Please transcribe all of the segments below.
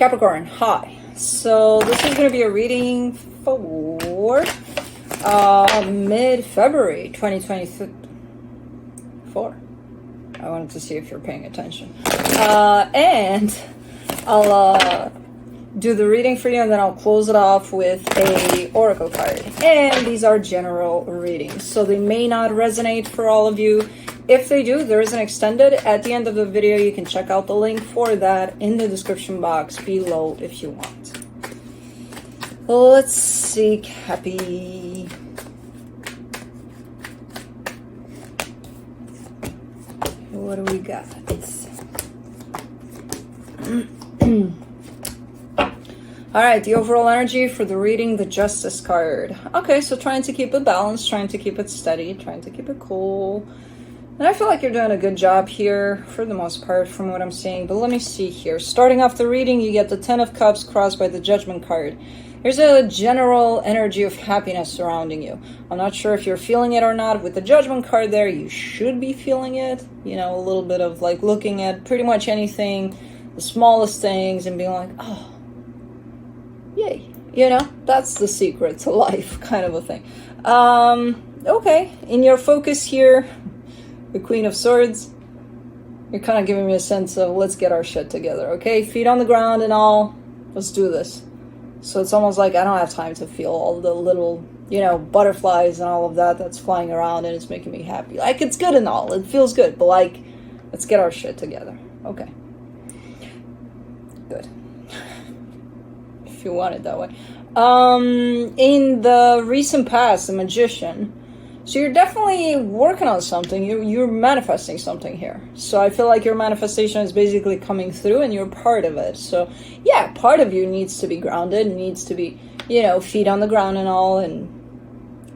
Capricorn, hi. So this is going to be a reading for mid-February 2024. I wanted to see if you're paying attention. And I'll do the reading for you, and then I'll close it off with a oracle card. And these are general readings, so they may not resonate for all of you. If they do, there is an extended at the end of the video. You can check out the link for that in the description box below if you want. Let's see, Cappy. What do we got? All right, the overall energy for the reading, the Justice card. Okay, so trying to keep it balanced, trying to keep it steady, trying to keep it cool. And I feel like you're doing a good job here for the most part from what I'm seeing. But let me see here. Starting off the reading, you get the Ten of Cups crossed by the Judgment card. There's a general energy of happiness surrounding you. I'm not sure if you're feeling it or not. With the Judgment card there, you should be feeling it. You know, a little bit of like looking at pretty much anything, the smallest things, and being like, oh, yay. You know, that's the secret to life kind of a thing. Okay, in your focus here, the Queen of Swords, you're kind of giving me a sense of let's get our shit together, okay? Feet on the ground and all, let's do this. So it's almost like I don't have time to feel all the little, you know, butterflies and all of that that's flying around and it's making me happy. Like, it's good and all, it feels good, but like, let's get our shit together, okay? Good. If you want it that way. In the recent past, the Magician, so you're definitely working on something. You're manifesting something here. So I feel like your manifestation is basically coming through and you're part of it. So yeah, part of you needs to be grounded, needs to be, you know, feet on the ground and all, and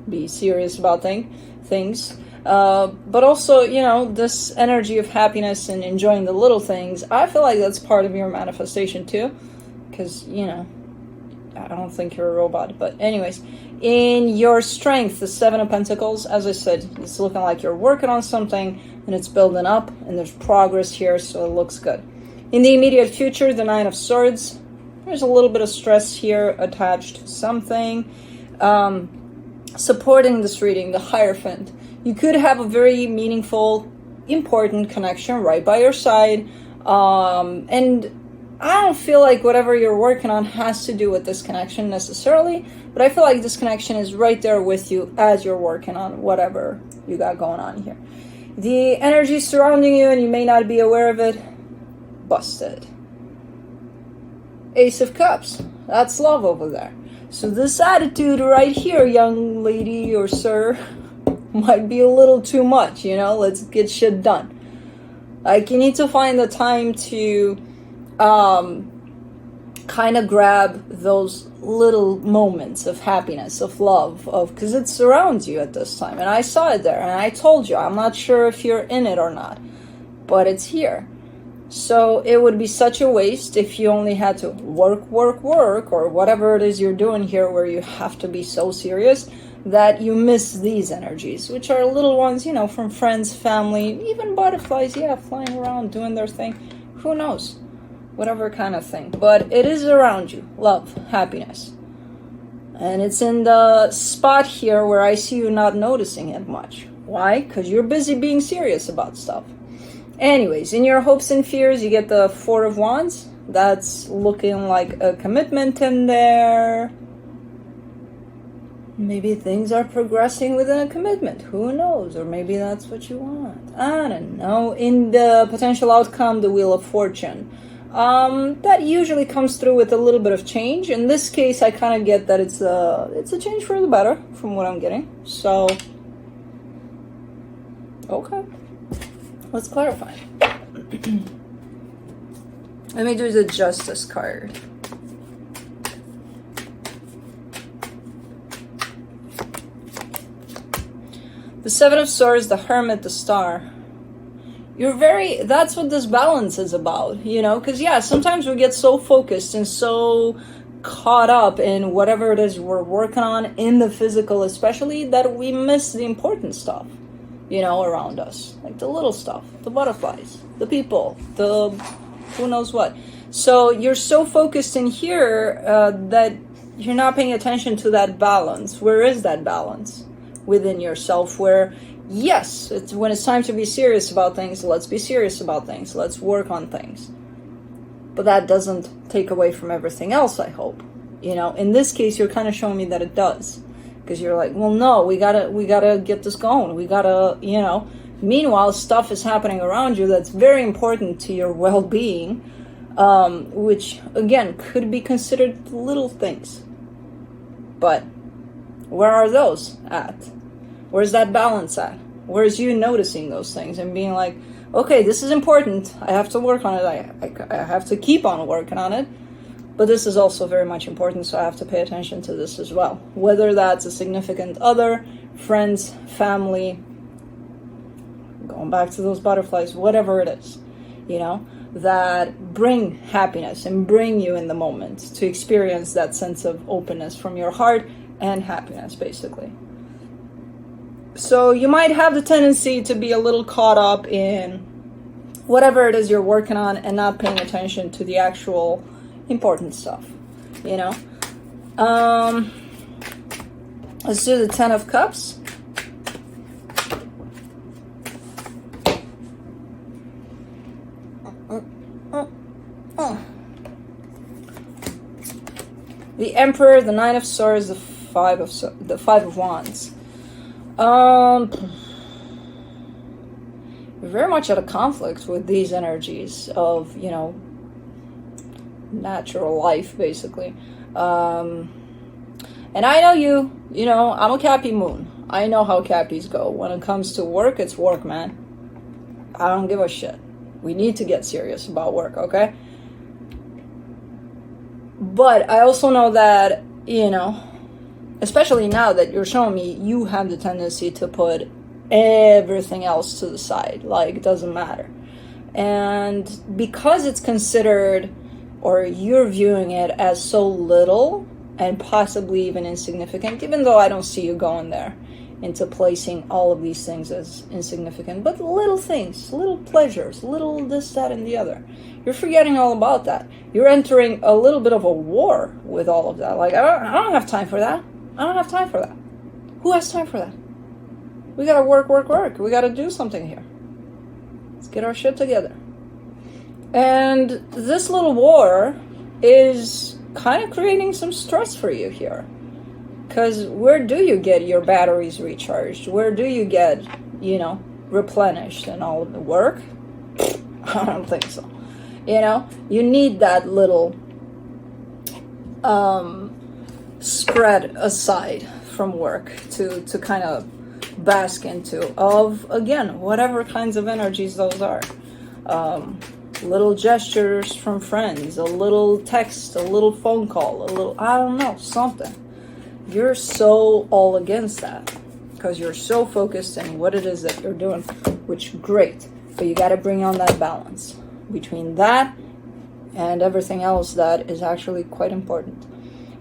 be serious about things. But also, you know, this energy of happiness and enjoying the little things, I feel like that's part of your manifestation too. Because, you know, I don't think you're a robot. But anyways, in your strength, the Seven of Pentacles, as I said, it's looking like you're working on something and it's building up and there's progress here, so it looks good. In the immediate future, the Nine of Swords, there's a little bit of stress here attached to something. Supporting this reading, the Hierophant. You could have a very meaningful, important connection right by your side. And I don't feel like whatever you're working on has to do with this connection necessarily, but I feel like this connection is right there with you as you're working on whatever you got going on here. The energy surrounding you, and you may not be aware of it, busted. Ace of Cups, that's love over there. So this attitude right here, young lady or sir, might be a little too much, you know, let's get shit done. Like, you need to find the time to kind of grab those little moments of happiness, of love, because it surrounds you at this time. And I saw it there, and I told you, I'm not sure if you're in it or not, but it's here. So it would be such a waste if you only had to work, or whatever it is you're doing here where you have to be so serious that you miss these energies, which are little ones, you know, from friends, family, even butterflies, yeah, flying around, doing their thing. Who knows? Whatever kind of thing, but it is around you. Love, happiness, and it's in the spot here where I see you not noticing it much. Why? Because you're busy being serious about stuff. Anyways, in your hopes and fears, you get the Four of Wands. That's looking like a commitment in there. Maybe things are progressing within a commitment. Who knows? Or maybe that's what you want. I don't know. In the potential outcome, the Wheel of Fortune. That usually comes through with a little bit of change. In this case, I kind of get that it's a change for the better from what I'm getting. So, okay, let's clarify. Let me do the Justice card. The Seven of Swords, the Hermit, the Star. That's what this balance is about, you know, because yeah, sometimes we get so focused and so caught up in whatever it is we're working on in the physical especially, that we miss the important stuff, you know, around us, like the little stuff, the butterflies, the people, the who knows what. So you're so focused in here that you're not paying attention to that balance. Where is that balance within yourself? Where, yes, when it's time to be serious about things, let's be serious about things. Let's work on things. But that doesn't take away from everything else, I hope. In this case, you're kind of showing me that it does. Because you're like, well, no, we gotta get this going. We gotta, Meanwhile, stuff is happening around you that's very important to your well-being, which, again, could be considered little things. But where are those at? Where's that balance at? Where's you noticing those things and being like, okay, this is important. I have to work on it. I have to keep on working on it. But this is also very much important, so I have to pay attention to this as well. Whether that's a significant other, friends, family, going back to those butterflies, whatever it is, that bring happiness and bring you in the moment to experience that sense of openness from your heart and happiness, basically. So you might have the tendency to be a little caught up in whatever it is you're working on and not paying attention to the actual important stuff, Let's do the 10 of Cups. The Emperor, the 9 of Swords, the 5 of Wands. You're very much at a conflict with these energies of, natural life, basically. And I know I'm a Cappy moon. I know how Cappies go. When it comes to work, it's work, man. I don't give a shit. We need to get serious about work, okay? But I also know that, especially now that you're showing me, you have the tendency to put everything else to the side. Like, it doesn't matter. And because it's considered, or you're viewing it as so little and possibly even insignificant, even though I don't see you going there into placing all of these things as insignificant, but little things, little pleasures, little this, that, and the other. You're forgetting all about that. You're entering a little bit of a war with all of that. Like, I don't have time for that. I don't have time for that. Who has time for that? We gotta work. We gotta do something here. Let's get our shit together. And this little war is kind of creating some stress for you here. Because where do you get your batteries recharged? Where do you get, replenished and all of the work? I don't think so. You need that little spread aside from work to kind of bask into of, again, whatever kinds of energies those are. Little gestures from friends, a little text, a little phone call, a little, I don't know, something. You're so all against that because you're so focused on what it is that you're doing, which great, but you got to bring on that balance between that and everything else that is actually quite important.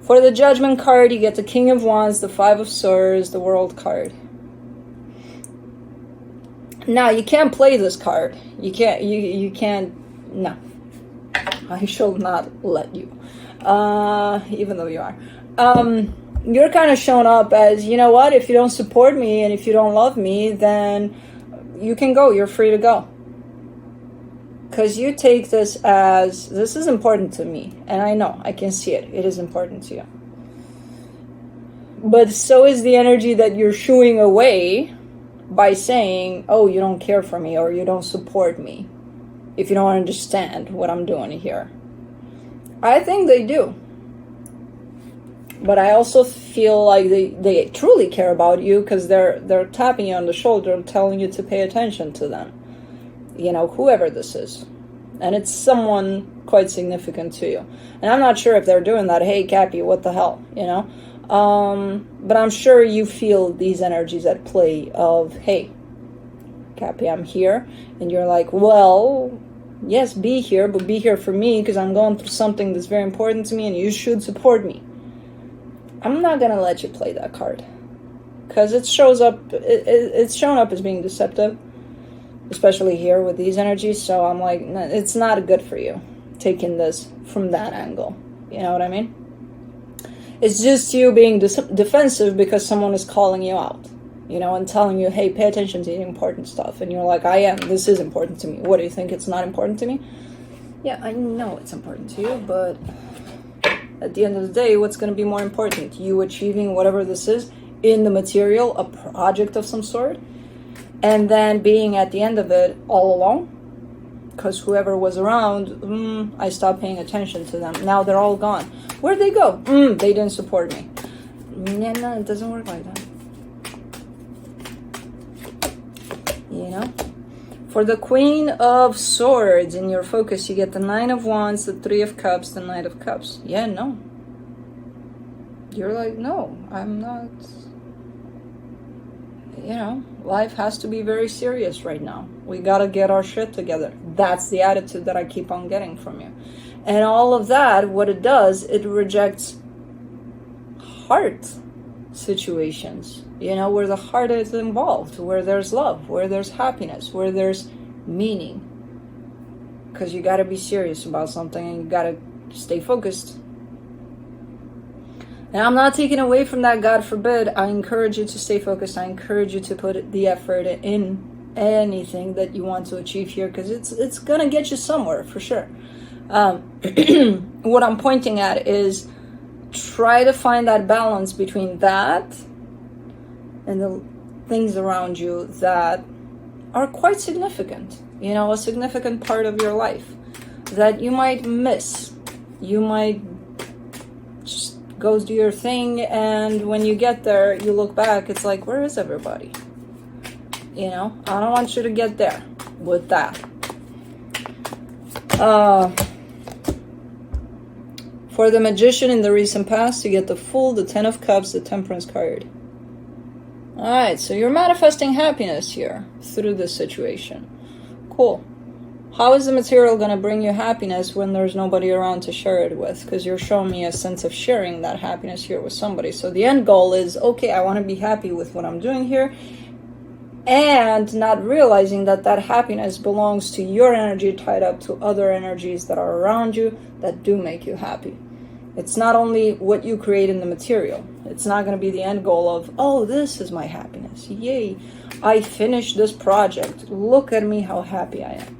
For the Judgment card, you get the King of Wands, the 5 of Swords, the World card. Now, you can't play this card. You can't, no. I shall not let you. Even though you are. You're kind of showing up as, you know what, if you don't support me and if you don't love me, then you can go. You're free to go. Because you take this as, this is important to me. And I know, I can see it. It is important to you. But so is the energy that you're shooing away by saying, oh, you don't care for me or you don't support me if you don't understand what I'm doing here. I think they do. But I also feel like they truly care about you because they're tapping you on the shoulder and telling you to pay attention to them. Whoever this is. And it's someone quite significant to you. And I'm not sure if they're doing that, hey, Cappy, what the hell, But I'm sure you feel these energies at play of, hey, Cappy, I'm here. And you're like, well, yes, be here, but be here for me because I'm going through something that's very important to me and you should support me. I'm not going to let you play that card. Because it's shown up as being deceptive. Especially here with these energies. So I'm like, it's not good for you. taking this from that angle. You know what I mean? It's just you being defensive because someone is calling you out, you know, and telling you, hey, pay attention to the important stuff. And you're like, I am. This is important to me. What, do you think it's not important to me? Yeah, I know it's important to you, but at the end of the day, what's going to be more important? You achieving whatever this is in the material, a project of some sort, and then being at the end of it all alone? Because whoever was around, I stopped paying attention to them. Now they're all gone. Where'd they go? They didn't support me. Yeah, no, it doesn't work like that. You know? For the Queen of Swords in your focus, you get the Nine of Wands, the Three of Cups, the Knight of Cups. Yeah, no. You're like, no, I'm not. You know, life has to be very serious right now. We gotta get our shit together. That's the attitude that I keep on getting from you. And all of that, what it does, it rejects heart situations, you know, where the heart is involved, where there's love, where there's happiness, where there's meaning. Because you gotta be serious about something and you gotta stay focused. And I'm not taking away from that, God forbid. I encourage you to stay focused. I encourage you to put the effort in anything that you want to achieve here, because it's gonna get you somewhere for sure. What I'm pointing at is try to find that balance between that and the things around you that are quite significant, you know, a significant part of your life that you might miss. You might just go do your thing, and when you get there, you look back, it's like, where is everybody? You know, I don't want you to get there with that. For the Magician in the recent past, you get the Fool, the Ten of Cups, the Temperance card. Alright, so you're manifesting happiness here through this situation. Cool. How is the material going to bring you happiness when there's nobody around to share it with? Because you're showing me a sense of sharing that happiness here with somebody. So the end goal is, okay, I want to be happy with what I'm doing here. And not realizing that that happiness belongs to your energy tied up to other energies that are around you that do make you happy. It's not only what you create in the material. It's not going to be the end goal of, oh, this is my happiness. Yay, I finished this project. Look at me, how happy I am.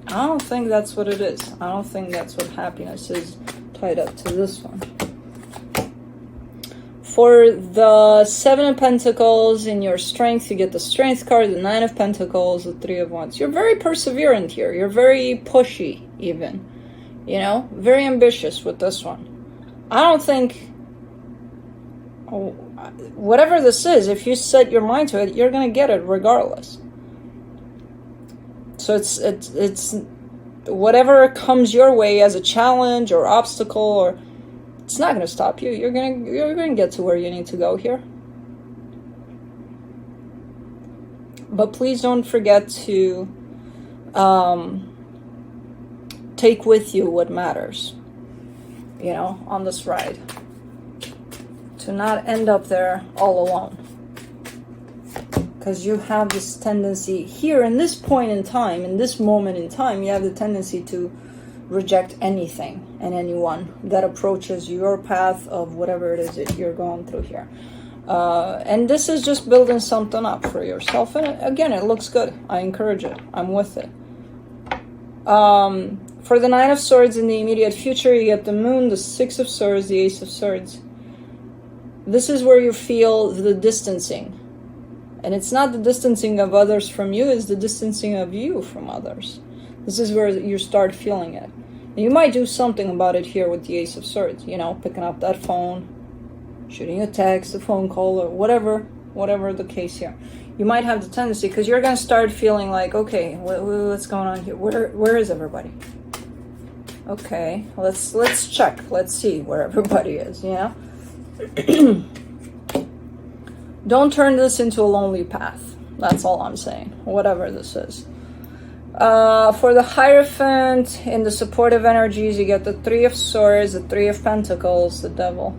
I don't think that's what it is. I don't think that's what happiness is tied up to this one. For the Seven of Pentacles in your strength, you get the Strength card, the Nine of Pentacles, the Three of Wands. You're very perseverant here. You're very pushy, even. You know, very ambitious with this one. I don't think, whatever this is, if you set your mind to it, you're going to get it regardless. So it's whatever comes your way as a challenge or obstacle, or it's not going to stop you. You're going to get to where you need to go here. But please don't forget to take with you what matters, you know, on this ride. To not end up there all alone. Because you have this tendency here in this point in time, in this moment in time, you have the tendency to reject anything and anyone that approaches your path of whatever it is that you're going through here. And this is just building something up for yourself. And again, it looks good. I encourage it. I'm with it. For the Nine of Swords in the immediate future, you get the Moon, the Six of Swords, the Ace of Swords. This is where you feel the distancing. And it's not the distancing of others from you, it's the distancing of you from others. This is where you start feeling it. And you might do something about it here with the Ace of Swords. You know, picking up that phone, shooting a text, a phone call, or whatever the case here. You might have the tendency, because you're going to start feeling like, okay, what's going on here? Where is everybody? Okay, let's check. Let's see where everybody is, you know? Don't turn this into a lonely path. That's all I'm saying, whatever this is. For the Hierophant, in the supportive energies, you get the Three of Swords, the Three of Pentacles, the Devil.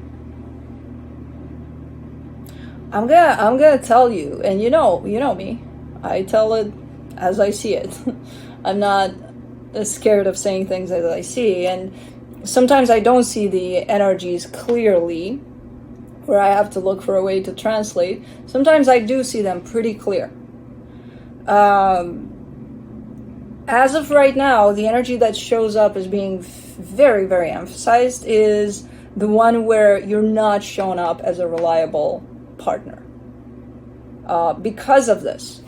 I'm gonna tell you, and you know me. I tell it as I see it. I'm not scared of saying things as I see, and sometimes I don't see the energies clearly, where I have to look for a way to translate. Sometimes I do see them pretty clear. As of right now, the energy that shows up as being very, very emphasized is the one where you're not showing up as a reliable partner. Because of this,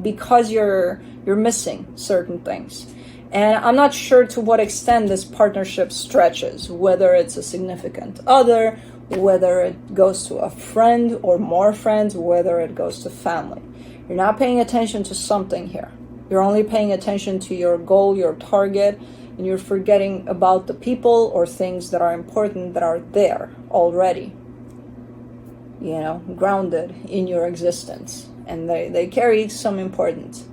because you're missing certain things. And I'm not sure to what extent this partnership stretches, whether it's a significant other, whether it goes to a friend or more friends, whether it goes to family. You're not paying attention to something here. You're only paying attention to your goal, your target, and you're forgetting about the people or things that are important that are there already, you know, grounded in your existence. And they carry some importance.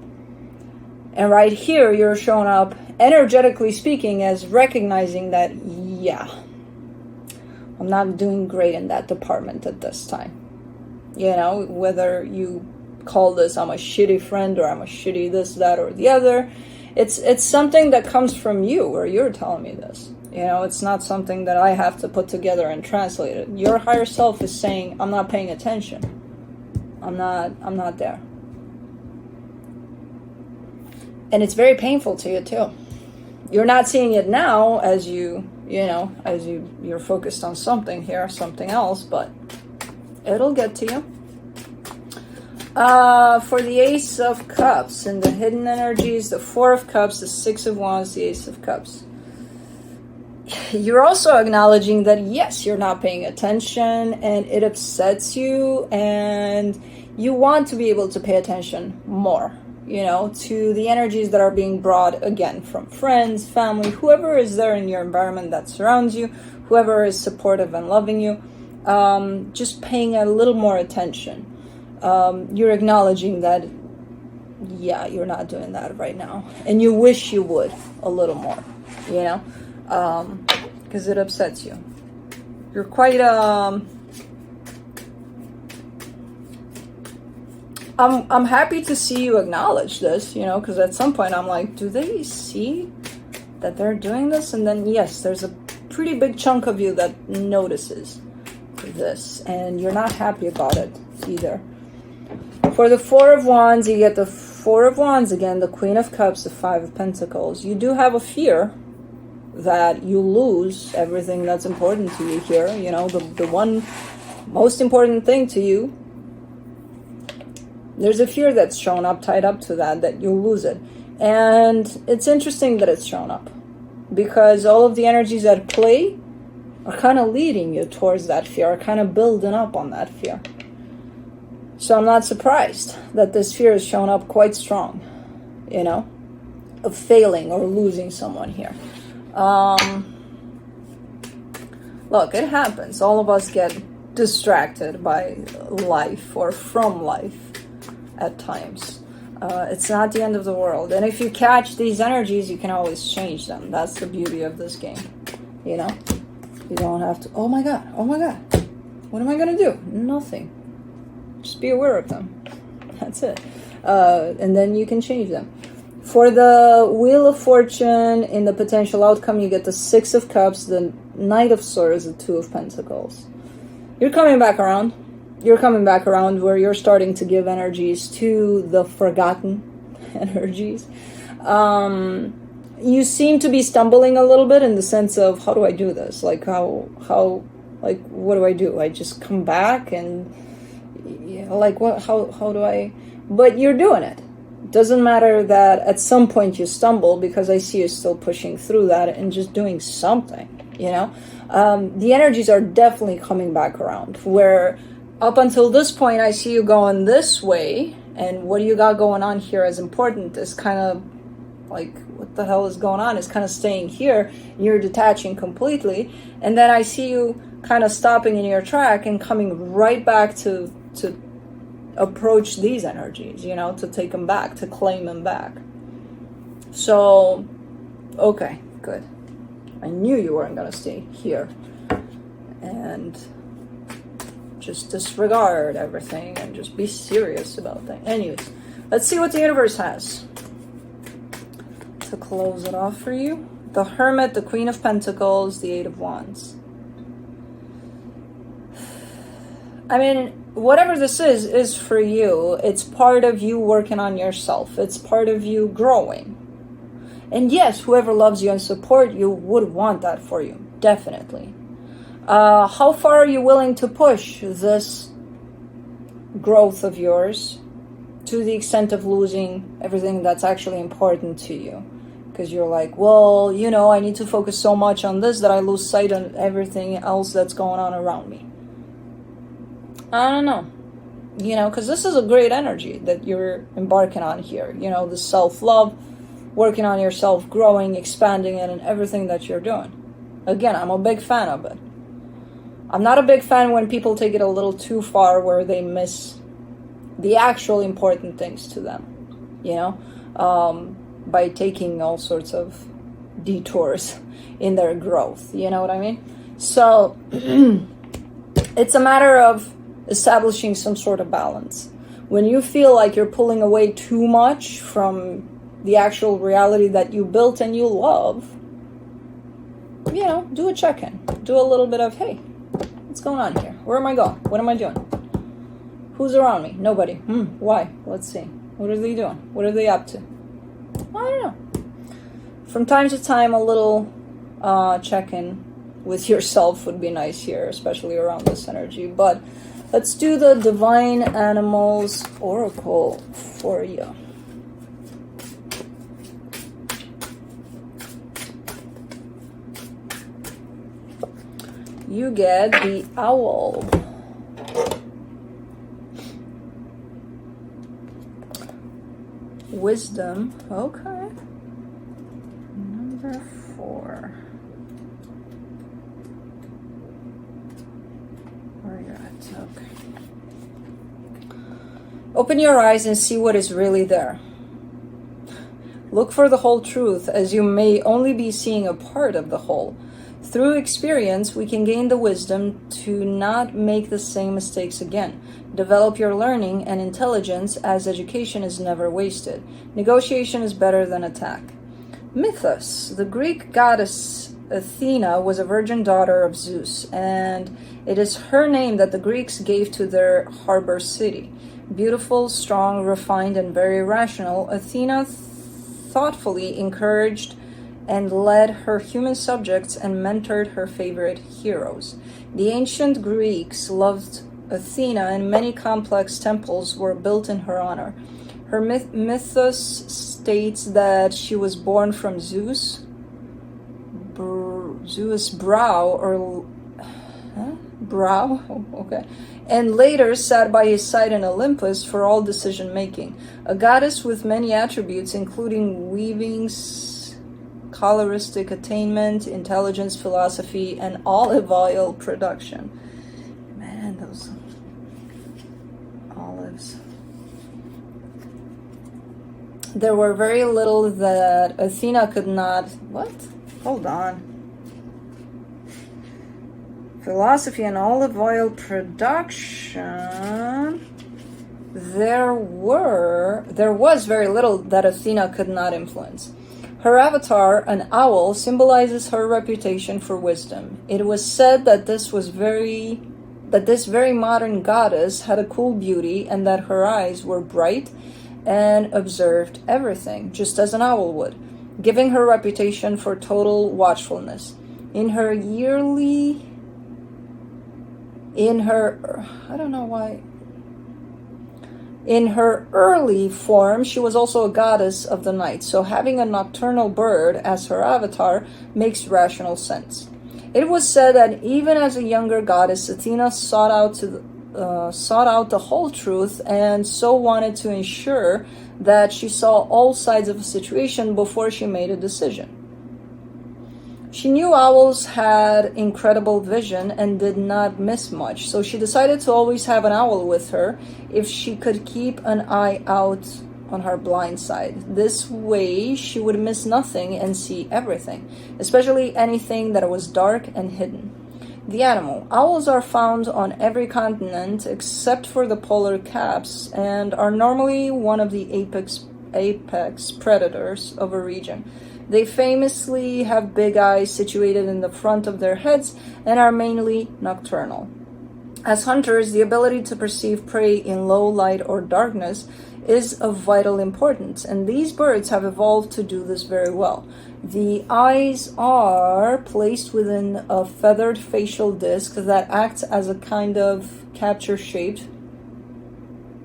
And right here, you're showing up, energetically speaking, as recognizing that, yeah, I'm not doing great in that department at this time. You know, whether you call this I'm a shitty friend or I'm a shitty this, that, or the other, it's something that comes from you, or you're telling me this. You know, it's not something that I have to put together and translate it. Your higher self is saying, I'm not paying attention. I'm not there. And it's very painful to you too. You're not seeing it now as you're focused on something here, something else, but it'll get to you. For the Ace of Cups and the hidden energies, the Four of Cups, the Six of Wands, the Ace of Cups. You're also acknowledging that, yes, you're not paying attention and it upsets you, and you want to be able to pay attention more, you know, to the energies that are being brought, again, from friends, family, whoever is there in your environment that surrounds you, whoever is supportive and loving you, just paying a little more attention. You're acknowledging that, yeah, you're not doing that right now, and you wish you would a little more, you know, because it upsets you. You're quite, I'm happy to see you acknowledge this, you know, because at some point I'm like, do they see that they're doing this? And then, yes, there's a pretty big chunk of you that notices this, and you're not happy about it either. For the Four of Wands, you get the Four of Wands again, the Queen of Cups, the Five of Pentacles. You do have a fear that you lose everything that's important to you here, you know, the one most important thing to you. There's a fear that's shown up, tied up to that you'll lose it. And it's interesting that it's shown up, because all of the energies at play are kind of leading you towards that fear, are kind of building up on that fear. So I'm not surprised that this fear is shown up quite strong, you know, of failing or losing someone here. Look, it happens. All of us get distracted by life or from life at times. It's not the end of the world. And if you catch these energies, you can always change them. That's the beauty of this game, you know? You don't have to, oh my God, what am I going to do? Nothing. Just be aware of them. That's it. And then you can change them. For the Wheel of Fortune, in the potential outcome, you get the Six of Cups, the Knight of Swords, the Two of Pentacles. You're coming back around. You're coming back around where you're starting to give energies to the forgotten energies. You seem to be stumbling a little bit in the sense of, how do I do this? Like, how, like, what do I do? I just come back and, like, what, how do I, but you're doing it. Doesn't matter that at some point you stumble, because I see you still pushing through that and just doing something, you know? The energies are definitely coming back around, where up until this point, I see you going this way, and what you got going on here as important is kind of like, what the hell is going on? Is kind of staying here. You're detaching completely. And then I see you kind of stopping in your track and coming right back to approach these energies, you know, to take them back, to claim them back. So, okay, good. I knew you weren't going to stay here and just disregard everything and just be serious about things. Anyways, let's see what the universe has to close it off for you. The Hermit, the Queen of Pentacles, the Eight of Wands. I mean, whatever this is for you. It's part of you working on yourself. It's part of you growing. And yes, whoever loves you and support you would want that for you. Definitely. How far are you willing to push this growth of yours to the extent of losing everything that's actually important to you? Because you're like, well, you know, I need to focus so much on this that I lose sight on everything else that's going on around me. I don't know. You know, because this is a great energy that you're embarking on here. You know, the self-love, working on yourself, growing, expanding it, and everything that you're doing. Again, I'm a big fan of it. I'm not a big fan when people take it a little too far where they miss the actual important things to them, you know, by taking all sorts of detours in their growth, you know what I mean? So it's a matter of establishing some sort of balance. When you feel like you're pulling away too much from the actual reality that you built and you love, you know, do a check-in. Do a little bit of, hey, what's going on here? Where am I going? What am I doing? Who's around me? Nobody. Why? Let's see. What are they doing? What are they up to? I don't know. From time to time, a little check-in with yourself would be nice here, especially around this energy. But let's do the Divine Animals Oracle for you. You get the Owl. Wisdom. Okay. Number 4. Where you're at. Okay. Open your eyes and see what is really there. Look for the whole truth, as you may only be seeing a part of the whole. Through experience, we can gain the wisdom to not make the same mistakes again. Develop your learning and intelligence, as education is never wasted. Negotiation is better than attack. Mythos. The Greek goddess Athena was a virgin daughter of Zeus, and it is her name that the Greeks gave to their harbor city. Beautiful, strong, refined, and very rational, Athena thoughtfully encouraged and led her human subjects and mentored her favorite heroes. The ancient Greeks loved Athena, and many complex temples were built in her honor. Her mythos states that she was born from Zeus' brow, and later sat by his side in Olympus for all decision making. A goddess with many attributes, including weaving, coloristic attainment, intelligence, philosophy, and olive oil production. Man, those olives. There were very little that Athena could not... What? Hold on. Philosophy and olive oil production. There was very little that Athena could not influence. Her avatar, an owl, symbolizes her reputation for wisdom. It was said that this very modern goddess had a cool beauty, and that her eyes were bright and observed everything, just as an owl would, giving her reputation for total watchfulness. In her early form, she was also a goddess of the night, so having a nocturnal bird as her avatar makes rational sense. It was said that even as a younger goddess, Athena sought out the whole truth, and so wanted to ensure that she saw all sides of a situation before she made a decision. She knew owls had incredible vision and did not miss much, so she decided to always have an owl with her if she could keep an eye out on her blind side. This way, she would miss nothing and see everything, especially anything that was dark and hidden. The animal. Owls are found on every continent except for the polar caps, and are normally one of the apex predators of a region. They famously have big eyes situated in the front of their heads and are mainly nocturnal. As hunters, the ability to perceive prey in low light or darkness is of vital importance, and these birds have evolved to do this very well. The eyes are placed within a feathered facial disc that acts as a kind of capture shape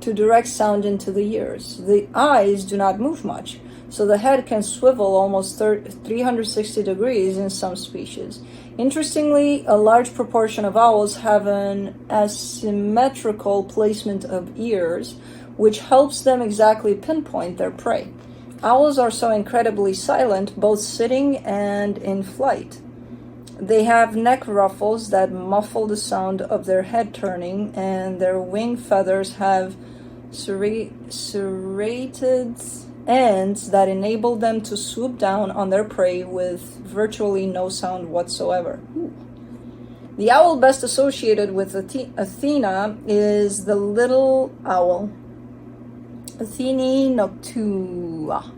to direct sound into the ears. The eyes do not move much, so the head can swivel almost 360 degrees in some species. Interestingly, a large proportion of owls have an asymmetrical placement of ears, which helps them exactly pinpoint their prey. Owls are so incredibly silent, both sitting and in flight. They have neck ruffles that muffle the sound of their head turning, and their wing feathers have serrated ends that enable them to swoop down on their prey with virtually no sound whatsoever. The owl best associated with Athena is the little owl, Athene noctua,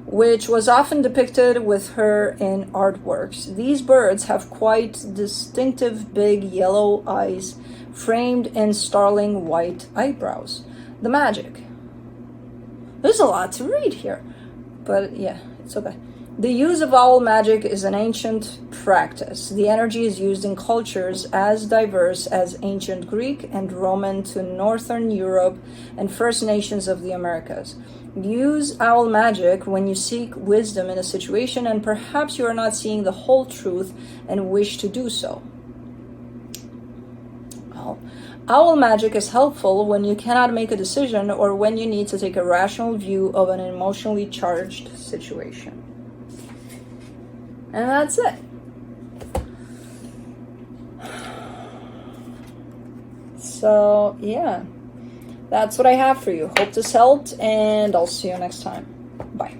which was often depicted with her in artworks. These birds have quite distinctive big yellow eyes framed in starling white eyebrows. The magic. There's a lot to read here, but yeah, it's okay. The use of owl magic is an ancient practice. The energy is used in cultures as diverse as ancient Greek and Roman to Northern Europe and First Nations of the Americas. Use owl magic when you seek wisdom in a situation and perhaps you are not seeing the whole truth and wish to do so. Well, owl magic is helpful when you cannot make a decision or when you need to take a rational view of an emotionally charged situation. And that's it. So, yeah, that's what I have for you. Hope this helped, and I'll see you next time. Bye.